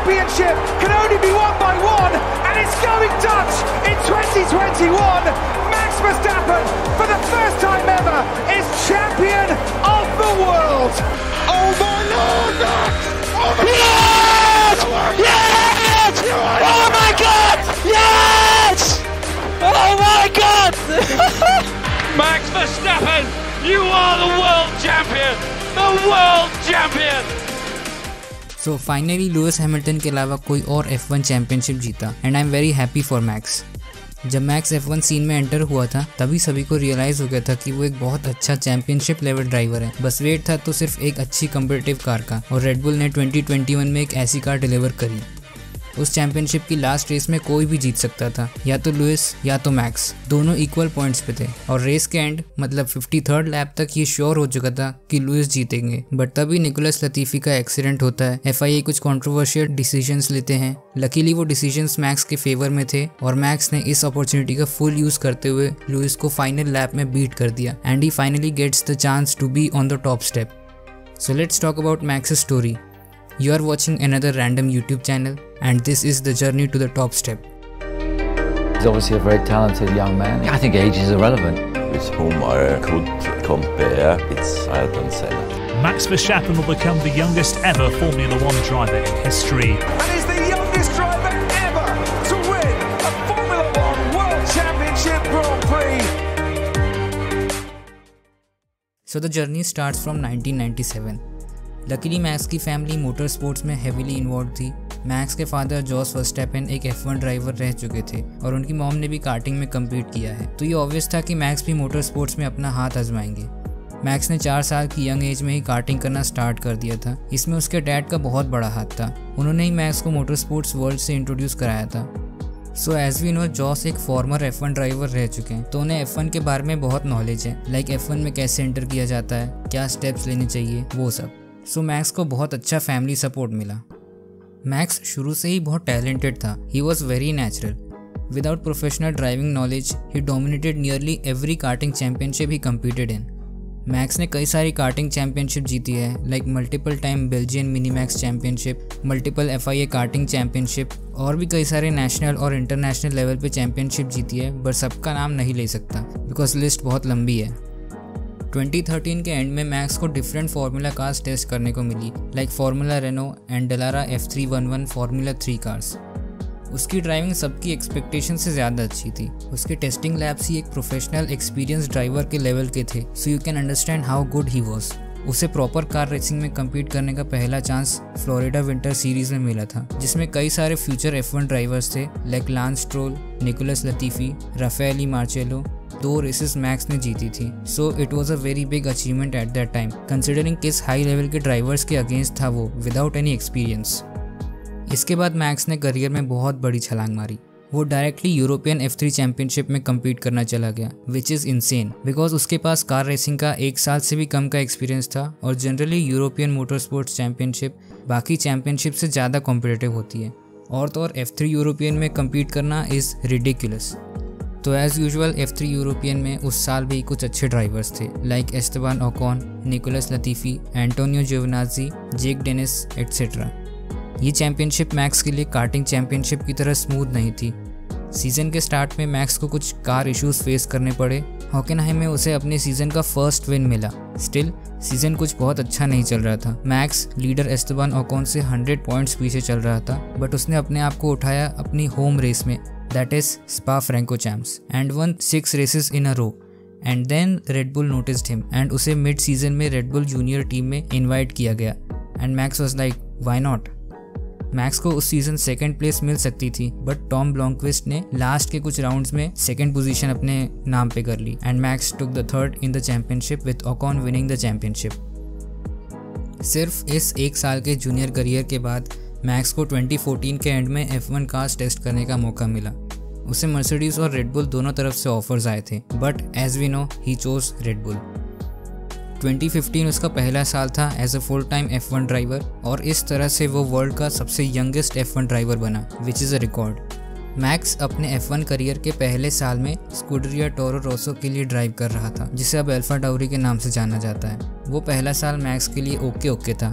championship can only be won by one, and it's going Dutch in 2021. Max Verstappen, for the first time ever, is champion of the world. Oh my Lord, Max! Oh my Yes! Yes! Oh my God! Yes! Oh my God! Max Verstappen, you are the world champion! The world champion! So finally Lewis Hamilton के अलावा कोई और F1 championship जीता and I am very happy for max. जब max F1 scene में enter हुआ था तभी सभी को रियलाइज़ हो गया था कि वो एक बहुत अच्छा चैंपियनशिप लेवल ड्राइवर है। बस वेट था तो सिर्फ एक अच्छी कम्पिटिटिव कार का, और रेड बुल ने 2021 में एक ऐसी कार डिलीवर करी। उस चैंपियनशिप की लास्ट रेस में कोई भी जीत सकता था, या तो लुइस या तो मैक्स, दोनों इक्वल पॉइंट्स पे थे। और रेस के एंड मतलब 53rd लैप तक ये श्योर हो चुका था कि लुइस जीतेंगे, बट तभी निकोलस लतीफ़ी का एक्सीडेंट होता है। FIA कुछ कंट्रोवर्शियल डिसीजंस लेते हैं। लकीली वो डिसीजंस मैक्स के फेवर में थे और मैक्स ने इस अपॉर्चुनिटी का फुल यूज करते हुए लुइस को फाइनल लैप में बीट कर दिया and he finally gets the chance to be on the top step. So let's talk about Max's story. You are watching another random YouTube channel, and this is the journey to the top step. He's obviously a very talented young man. I think age is irrelevant. With whom I could compare, it's Ayrton Senna. Max Verstappen will become the youngest ever Formula One driver in history. And is the youngest driver ever to win a Formula One World Championship Grand Prix. So the journey starts from 1997. Luckily max की family motor sports में heavily involve थी। Max के father Jos Verstappen एक F1 driver रह चुके थे और उनकी मॉम ने भी कार्टिंग में कम्पीट किया है, तो ये ऑब्वियस था कि मैक्स भी मोटर स्पोर्ट्स में अपना हाथ आजमाएंगे। मैक्स ने 4 साल की यंग एज में ही कार्टिंग करना स्टार्ट कर दिया था। इसमें उसके डैड का बहुत बड़ा हाथ था, उन्होंने ही मैक्स को मोटर स्पोर्ट्स वर्ल्ड से इंट्रोड्यूस कराया था। So as we know, Jos एक फॉर्मर F1 ड्राइवर रह चुके हैं, तो उन्हें F1 के बारे में बहुत नॉलेज है, लाइक F1 में कैसे एंटर किया जाता है, क्या स्टेप्स लेने चाहिए, वो सब। सो मैक्स को बहुत अच्छा फैमिली सपोर्ट मिला। मैक्स शुरू से ही बहुत टैलेंटेड था। He was very natural. Without professional driving knowledge he dominated nearly every karting championship he competed in. Max ने कई सारी कार्टिंग चैंपियनशिप जीती है, like multiple time Belgian mini Max championship, multiple FIA karting championship, और भी कई सारे national और इंटरनेशनल लेवल पे चैंपियनशिप जीती है, बट सबका नाम नहीं ले सकता बिकॉज लिस्ट बहुत लंबी है। 2013 के एंड में मैक्स को डिफरेंट फार्मूला कार्स टेस्ट करने को मिली, like formula Renault and Dallara F311 formula 3 cars. उसकी ड्राइविंग सबकी एक्सपेक्टेशन से ज़्यादा अच्छी थी। उसके टेस्टिंग लैब्स ही एक प्रोफेशनल एक्सपीरियंस ड्राइवर के लेवल के थे, so you can understand how good he was. उसे प्रॉपर कार रेसिंग में कम्पीट करने का पहला चांस फ्लोरिडा विंटर सीरीज में मिला था, जिसमें कई सारे फ्यूचर F1 ड्राइवर्स थे, like Lance Stroll, Nicholas Latifi, Raffaele Marciello. 2 races Max ने जीती थी, so it was a very big achievement at that time, considering किस हाई लेवल के ड्राइवर्स के अगेंस्ट था वो विदाउट एनी एक्सपीरियंस। इसके बाद मैक्स ने करियर में बहुत बड़ी छलांग मारी। वो डायरेक्टली यूरोपियन F3 चैंपियनशिप में कम्पीट करना चला गया, विच इज़ इनसेन बिकॉज उसके पास कार रेसिंग का 1 साल से भी कम का एक्सपीरियंस था, और generally European motor sports championship बाकी चैंपियनशिप से ज़्यादा कॉम्पिटिटिव होती है, और तो और F3 यूरोपियन में कम्पीट करना इज़ रिडिकुलस। तो एज़ यूजुअल F3 यूरोपियन में उस साल भी कुछ अच्छे ड्राइवर्स थे, लाइक एस्टेबान ओकॉन, निकोलस लतीफ़ी, एंटोनियो जियोविनाज़ी, जेक डेनिस एट्सेट्रा। ये चैंपियनशिप मैक्स के लिए कार्टिंग चैंपियनशिप की तरह स्मूथ नहीं थी। सीज़न के स्टार्ट में मैक्स को कुछ कार इश्यूज फेस करने पड़े। हॉकेनहाइम में उसे अपने सीज़न का फर्स्ट विन मिला। स्टिल सीज़न कुछ बहुत अच्छा नहीं चल रहा था। मैक्स लीडर एस्टेबान ओकॉन से 100 पॉइंट्स पीछे चल रहा था, बट उसने अपने आप को उठाया अपनी होम रेस में, that is Spa Francorchamps, and won 6 races in a row. And then Red Bull noticed him एंड उसे मिड सीजन में रेड बुल जूनियर टीम में इन्वाइट किया गया, and Max was like why not. Max को उस season 2nd place मिल सकती थी, बट टॉम ब्लॉन्क्विस्ट ने लास्ट के कुछ राउंड्स में 2nd पोजीशन अपने नाम पे कर ली, and Max took the 3rd in the championship with Ocon winning the championship. सिर्फ इस 1 साल के जूनियर करियर के बाद मैक्स को 2014 के एंड में F1 कार्स टेस्ट करने का मौका मिला। उसे मर्सिडीज और रेड बुल दोनों तरफ से ऑफर्स आए थे, but as we know he chose Red Bull. 2015 उसका पहला साल था as a full time F1 driver, और इस तरह से वो वर्ल्ड का सबसे यंगेस्ट F1 ड्राइवर बना, which is a record. Max अपने F1 करियर के पहले साल में स्कूडेरिया टोरो रोसो के लिए ड्राइव कर रहा था, जिसे अब अल्फा टाउरी के नाम से जाना जाता है। वो पहला साल मैक्स के लिए ओके था।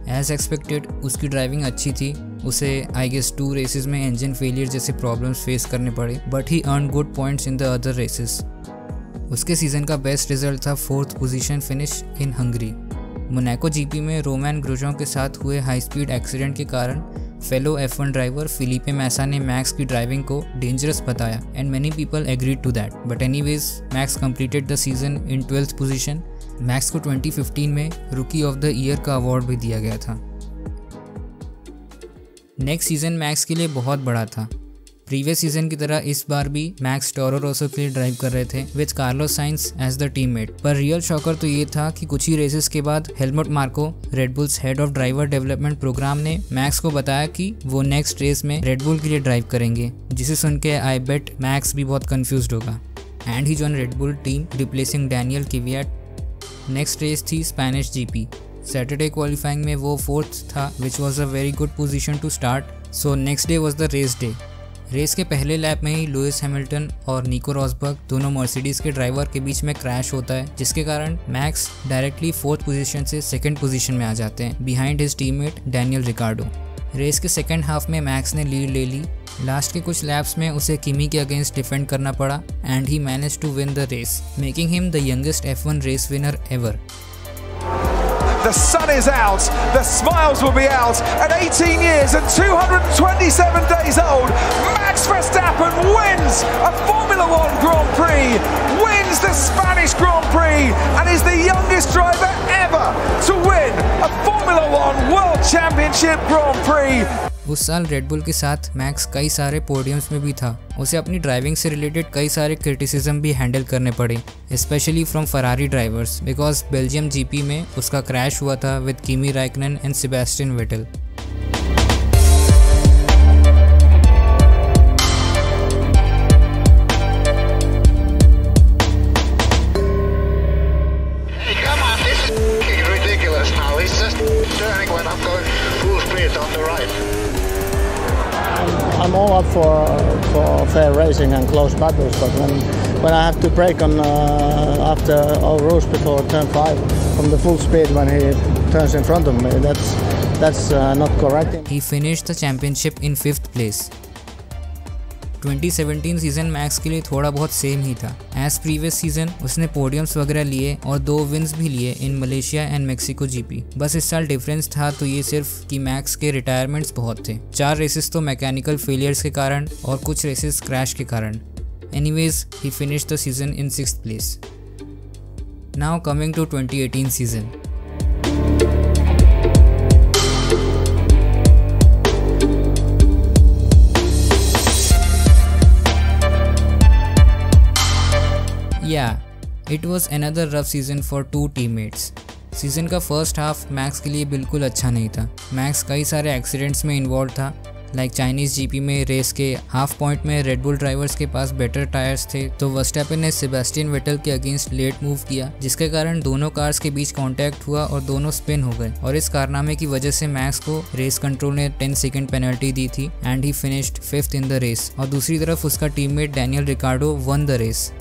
एज एक्सपेक्टेड उसकी ड्राइविंग अच्छी थी, उसे आई गेस 2 रेसेस में इंजन फेलियर जैसे प्रॉब्लम्स फेस करने पड़े, but he earn good points in the other races. उसके सीज़न का बेस्ट रिजल्ट था 4th position finish in Hungary. Monaco GP में रोमैन ग्रोजों के साथ हुए हाई स्पीड एक्सीडेंट के कारण फेलो F1 ड्राइवर फिलिपे मैसा ने मैक्स की ड्राइविंग को डेंजरस बताया and many people agreed to that, but anyways Max completed the season in 12th position. Max को 2015 में रुकी ऑफ द ईयर का अवार्ड भी दिया गया था। नेक्स्ट सीजन मैक्स के लिए बहुत बड़ा था। प्रीवियस सीजन की तरह इस बार भी मैक्स टोरो रोसो के लिए ड्राइव कर रहे थे with Carlos Sainz as the teammate, पर रियल शॉकर तो ये था कि कुछ ही रेसेस के बाद Helmut Marko, Red Bull's head of driver development program ने मैक्स को बताया कि वो नेक्स्ट रेस में रेडबुल के लिए ड्राइव करेंगे, जिसे सुन के आई बेट मैक्स भी बहुत कंफ्यूज्ड होगा। And he join Red Bull team replacing Daniel Kvyat. Next race थी स्पेनिश जीपी। सैटरडे क्वालिफाइंग में वो 4th था, which was a very good position to start. So next day was the race day. Race के पहले lap में ही Lewis Hamilton और निको Rosberg दोनों मर्सिडीज के ड्राइवर के बीच में क्रैश होता है, जिसके कारण मैक्स डायरेक्टली 4th पोजीशन से 2nd पोजीशन में आ जाते हैं behind his teammate Daniel Ricciardo. Race के सेकेंड हाफ में मैक्स ने लीड ले ली। लास्ट के कुछ लैप्स में उसे किमी के अगेंस्ट डिफेंड करना पड़ा and he manage to win the race, making him the youngest F1 race winner ever. The sun is out, the smiles will be out. At 18 years and 227 days old, Max Verstappen wins a Formula One Grand Prix, wins the Spanish Grand Prix, and is the youngest driver ever to win a Formula One World Championship Grand Prix. उस साल Red Bull के साथ max कई सारे podiums में भी था। उसे अपनी ड्राइविंग से रिलेटेड कई सारे क्रिटिसिज्म भी हैंडल करने पड़े, specially from Ferrari drivers, because Belgium GP में उसका क्रैश हुआ था with Kimi Raikkonen and Sebastian Vettel. I'm all up for fair racing and close battles, but when I have to brake on after all rules before turn 5 from the full speed when he turns in front of me, that's not correct. He finished the championship in 5th place. 2017 season max के लिए थोड़ा बहुत same ही था। As previous season उसने podiums वगैरह लिए और 2 wins भी लिए in Malaysia and Mexico GP. बस इस साल डिफरेंस था तो ये सिर्फ कि मैक्स के रिटायरमेंट्स बहुत थे। 4 रेसेस तो मैकेनिकल फेलियर्स के कारण और कुछ रेसेस क्रैश के कारण। Anyways he finished the season in 6th place. Now coming to 2018 season. Yeah, it was another rough season for 2 teammates. Season का फर्स्ट हाफ मैक्स के लिए बिल्कुल अच्छा नहीं था। मैक्स कई सारे एक्सीडेंट्स में इन्वॉल्व था, लाइक चाइनीज़ जीपी में रेस के हाफ पॉइंट में रेडबुल ड्राइवर्स के पास बेटर टायर्स थे, तो वर्स्टैपेन ने सेबेस्टियन वेटल के अगेंस्ट लेट मूव किया, जिसके कारण दोनों कार्स के बीच कांटेक्ट हुआ और दोनों स्पिन हो गए। और इस कारनामे की वजह से मैक्स को रेस कंट्रोल ने 10 सेकेंड पेनल्टी दी थी and he finished 5th in the race. और दूसरी तरफ उसका teammate Daniel Ricciardo won the race.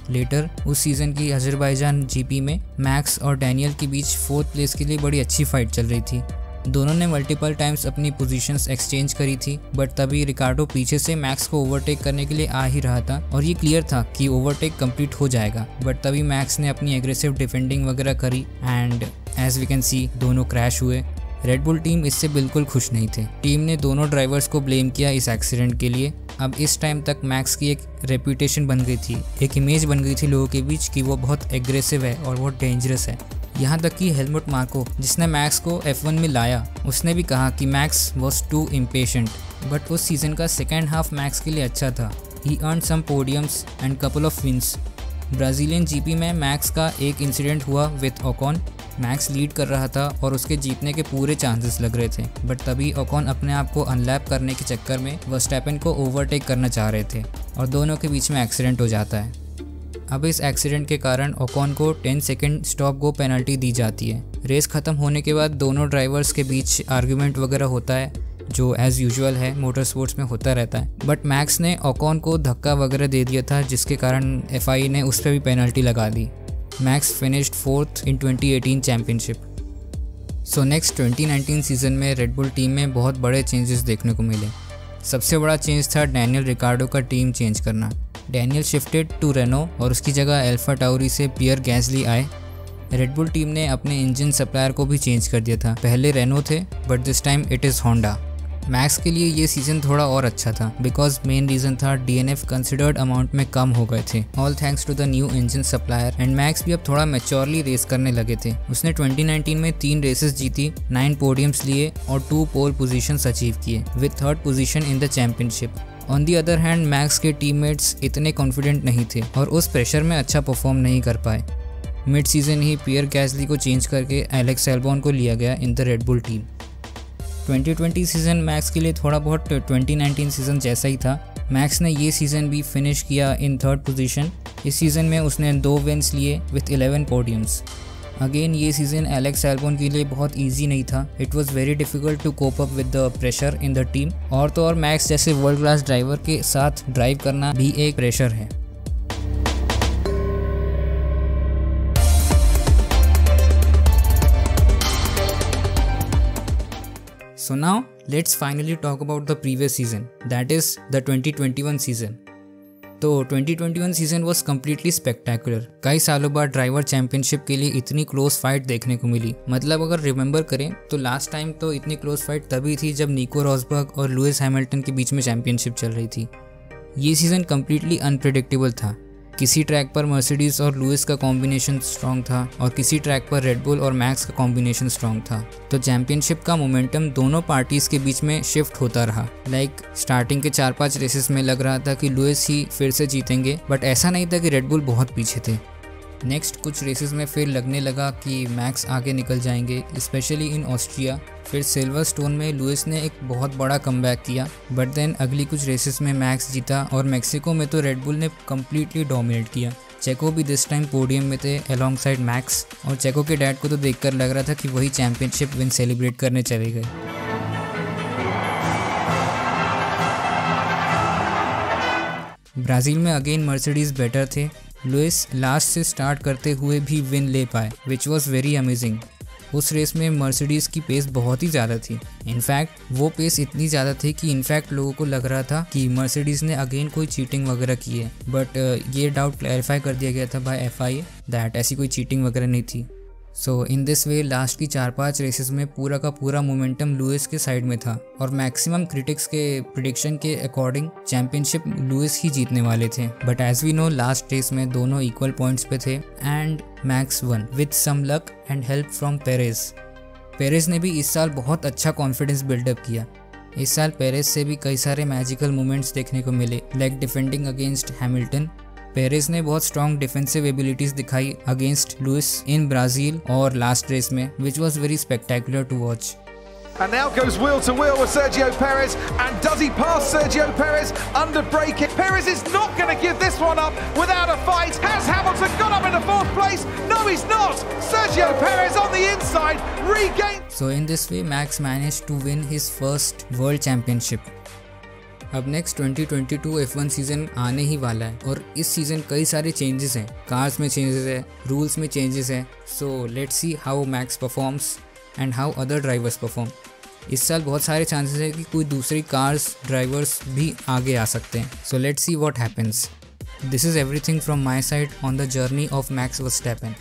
Later उस सीज़न की अजरबैजान जीपी में मैक्स और डैनियल के बीच 4th प्लेस के लिए बड़ी अच्छी फाइट चल रही थी। दोनों ने मल्टीपल टाइम्स अपनी पोजीशंस एक्सचेंज करी थी, बट तभी रिकार्डो पीछे से मैक्स को ओवरटेक करने के लिए आ ही रहा था और ये क्लियर था कि ओवरटेक कंप्लीट हो जाएगा, बट तभी मैक्स ने अपनी एग्रेसिव डिफेंडिंग वगैरह करी and as we can see दोनों क्रैश हुए। रेडबुल टीम इससे बिल्कुल खुश नहीं थे। टीम ने दोनों ड्राइवर्स को ब्लेम किया इस एक्सीडेंट के लिए। अब इस टाइम तक मैक्स की एक रेपुटेशन बन गई थी, एक इमेज बन गई थी लोगों के बीच कि वो बहुत एग्रेसिव है और बहुत डेंजरस है। यहाँ तक कि हेलमुट मार्को, जिसने मैक्स को F1 में लाया, उसने भी कहा कि Max was too impatient. But उस सीज़न का सेकेंड हाफ मैक्स के लिए अच्छा था। He earn some podiums and couple of wins. Brazilian GP में मैक्स का एक इंसिडेंट हुआ विथ ओकॉन। मैक्स लीड कर रहा था और उसके जीतने के पूरे चांसेस लग रहे थे, बट तभी ओकॉन अपने आप को अनलैप करने के चक्कर में वर्स्टैपेन को ओवरटेक करना चाह रहे थे और दोनों के बीच में एक्सीडेंट हो जाता है। अब इस एक्सीडेंट के कारण ओकॉन को 10 सेकेंड स्टॉप गो पेनल्टी दी जाती है। रेस ख़त्म होने के बाद दोनों ड्राइवर्स के बीच आर्ग्यूमेंट वगैरह होता है जो एज यूजुअल है मोटर स्पोर्ट्स में होता रहता है, बट मैक्स ने ओकॉन को धक्का वगैरह दे दिया था जिसके कारण FIA ने उस पर भी पेनल्टी लगा दी। मैक्स फिनिश्ड 4th इन 2018 चैम्पियनशिप। सो नेक्स्ट 2019 सीज़न में रेड बुल टीम में बहुत बड़े चेंजेस देखने को मिले। सबसे बड़ा चेंज था डैनियल रिकार्डो का टीम चेंज करना। डैनियल शिफ्टेड टू रेनो और उसकी जगह अल्फा टाउरी से पियर गैसली आए। रेड बुल टीम ने अपने इंजन सप्लायर को भी चेंज कर दिया था, पहले रेनो थे but this time it is Honda. Max के लिए ये सीज़न थोड़ा और अच्छा था बिकॉज मेन रीज़न था DNF कंसिडर्ड अमाउंट में कम हो गए थे, all thanks to the new engine supplier. And Max भी अब थोड़ा मैच्योरली रेस करने लगे थे। उसने 2019 में 3 रेसेस जीती, 9 पोडियम्स लिए और 2 पोल पोजीशंस अचीव किए with 3rd position in the championship. On the other hand max के टीममेट्स इतने कॉन्फिडेंट नहीं थे और उस प्रेशर में अच्छा परफॉर्म नहीं कर पाए। मिड सीजन ही पियर गैसली को चेंज करके एलेक्स एल्बॉन को लिया गया in the red bull team. 2020 season max के लिए थोड़ा बहुत 2019 सीज़न जैसा ही था। मैक्स ने ये सीज़न भी फिनिश किया इन 3rd पोजीशन। इस सीज़न में उसने 2 विन्स लिए विथ 11 पोडियम्स। अगेन ये सीज़न एलेक्स एल्बॉन के लिए बहुत इजी नहीं था। It was very difficult to cope up with the pressure in the team. और तो और मैक्स जैसे वर्ल्ड क्लास ड्राइवर के साथ ड्राइव करना भी एक प्रेशर है। So now let's finally talk about the previous season, that is the 2021 season. तो 2021 सीज़न was completely spectacular। कई सालों बाद ड्राइवर चैंपियनशिप के लिए इतनी क्लोज फाइट देखने को मिली। मतलब अगर रिमेंबर करें तो लास्ट टाइम तो इतनी क्लोज फाइट तभी थी जब निको रॉसबर्ग और लुइस हैमिल्टन के बीच में चैंपियनशिप चल रही थी। ये सीज़न कम्प्लीटली अनप्रेडिक्टेबल था। किसी ट्रैक पर मर्सिडीज और लुइस का कॉम्बिनेशन स्ट्रॉन्ग था और किसी ट्रैक पर रेड बुल और मैक्स का कॉम्बिनेशन स्ट्रॉन्ग था। तो चैंपियनशिप का मोमेंटम दोनों पार्टीज के बीच में शिफ्ट होता रहा। स्टार्टिंग के 4-5 रेसेस में लग रहा था कि लुइस ही फिर से जीतेंगे, बट ऐसा नहीं था कि रेड बुल बहुत पीछे थे। नेक्स्ट कुछ रेसेस में फिर लगने लगा कि मैक्स आगे निकल जाएंगे, स्पेशली इन ऑस्ट्रिया। फिर सिल्वरस्टोन में लुइस ने एक बहुत बड़ा कमबैक किया, बट देन अगली कुछ रेसेस में मैक्स जीता और मेक्सिको में तो रेड बुल ने कम्प्लीटली डोमिनेट किया। चेको भी दिस टाइम पोडियम में थे अलॉन्ग साइड मैक्स, और चेको के डैड को तो देखकर लग रहा था कि वही चैंपियनशिप विन सेलिब्रेट करने चले गए। ब्राज़ील में अगेन मर्सिडीज बेटर थे। लुइस लास्ट से स्टार्ट करते हुए भी विन ले पाए, विच वॉज वेरी अमेजिंग। उस रेस में मर्सिडीज़ की पेस बहुत ही ज़्यादा थी। इनफैक्ट वो पेस इतनी ज़्यादा थी कि इनफैक्ट लोगों को लग रहा था कि मर्सिडीज़ ने अगेन कोई चीटिंग वगैरह की है, बट ये डाउट क्लैरिफाई कर दिया गया था बाय FIA दैट ऐसी कोई चीटिंग वगैरह नहीं थी। सो इन दिस वे लास्ट की 4-5 रेसेस में पूरा का पूरा मोमेंटम लुइस के साइड में था और मैक्सिमम क्रिटिक्स के प्रिडिक्शन के अकॉर्डिंग चैंपियनशिप लुइस ही जीतने वाले थे। But as we know last race में दोनों इक्वल पॉइंट्स पे थे and Max won with some luck and help from Perez. Perez ने भी इस साल बहुत अच्छा कॉन्फिडेंस बिल्डअप किया। इस साल पेरेज से भी कई सारे मैजिकल मोमेंट्स देखने को मिले, like defending against Hamilton. Perez ने बहुत स्ट्रॉन्ग डिफेंसिव एबिलिटीज दिखाई अगेंस्ट लुइस इन ब्राज़ील और लास्ट रेस में, which was very spectacular to watch. And now goes wheel to wheel with Sergio Perez, and does he pass Sergio Perez under braking? Perez is not going to give this one up without a fight. Has Hamilton got up into 4th place? No, he's not. Sergio Perez on the inside regained. So in this way, Max managed to win his first World Championship. अब next 2022 F1 season आने ही वाला है और इस season कई सारे changes हैं। Cars में चेंजेस है, रूल्स में चेंजेस है। So let's see how max performs and how other drivers perform. इस साल बहुत सारे चांसेस है कि कोई दूसरी कार्स ड्राइवर्स भी आगे आ सकते हैं। So let's see what happens. This is everything from my side on the journey of max Verstappen.